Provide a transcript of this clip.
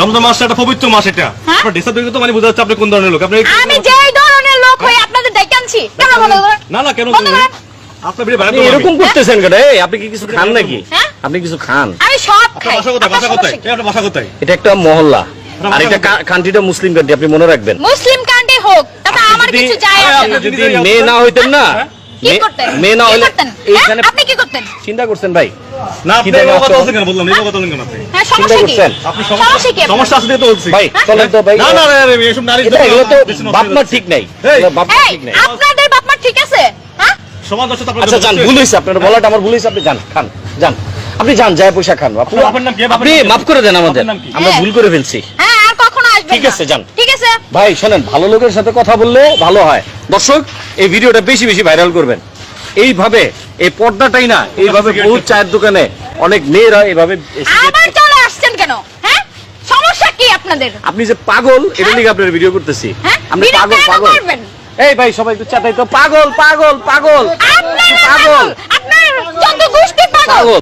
রমজান মাসটা একটা পবিত্র মাস, এটা আপনার ডিসাইড করে তো মানে বোঝা যাচ্ছে আপনি কোন ধরনের লোক। আপনি আমি যেই ধরনের লোক হই আপনাদের দেখে আনছি কেন বলো? না না কেন আপনি ভিডিও আপনি এরকম করতেছেন কেন? এই আপনি কি কিছু খান নাকি? আপনি কিছু খান? আমি সব খাই। বাসা কোথায়? বাসা কোথায়? আপনার বাসা কোথায়? এটা একটা মহল্লা, আর এটা কান্ট্রিটা মুসলিম কান্ট্রি, আপনি মনে রাখবেন। মুসলিম কান্ট্রি হোক তাতে আমার কিছু যায় আসে না। যদি মেয়ে না হইতেন না, কি করতেন? মেয়ে না হইলে এইখানে আপনি কি করতেন? চিন্তা করছেন ভাই? না আপনি এই কথা বলছেন কেন? বললাম এই কথা বলেন কেন আপনি? হ্যাঁ সমস্যা কি? আপনি সমস্যা কি? সমস্যা আছে তো বলছি ভাই চলেন তো ভাই। না না না এসব নারী এগুলো তো বাপ মা ঠিক নাই, বাপ মা ঠিক নাই। আপনাদের বাপ মা ঠিক আছে? হ্যাঁ সমাজ আছে তো আপনার। আচ্ছা যান, ভুল হয়েছে আপনার বলাটা, আমার ভুল হয়েছে। আপনি যান, খান, যান, আপনি যান, যায় পয়সা খান। আপনি মাফ করে দেন আমাদের, আমরা ভুল করে ফেলছি। হ্যাঁ আর কখনো আসবেন না। ঠিক আছে যান। ঠিক আছে ভাই শোনেন, ভালো লোকের সাথে কথা বললে ভালো হয়। দর্শক এই ভিডিওটা বেশি বেশি ভাইরাল করবেন। এইভাবে এই পর্দাটাই না, এইভাবে বহু চায়ের দোকানে অনেক মেয়েরা এইভাবে। আবার চলে আসছেন কেন? হ্যাঁ সমস্যা কি আপনাদের? আপনি যে পাগল, এটা নিয়ে আপনার ভিডিও করতেছি। আপনি ভিডিও পাগল কেন পাগল। করবেন? এই ভাই সবাই একটু চাটাই তো, পাগল পাগল পাগল আপনারা পাগল আপনার যত গোষ্ঠী পাগল। পাগল।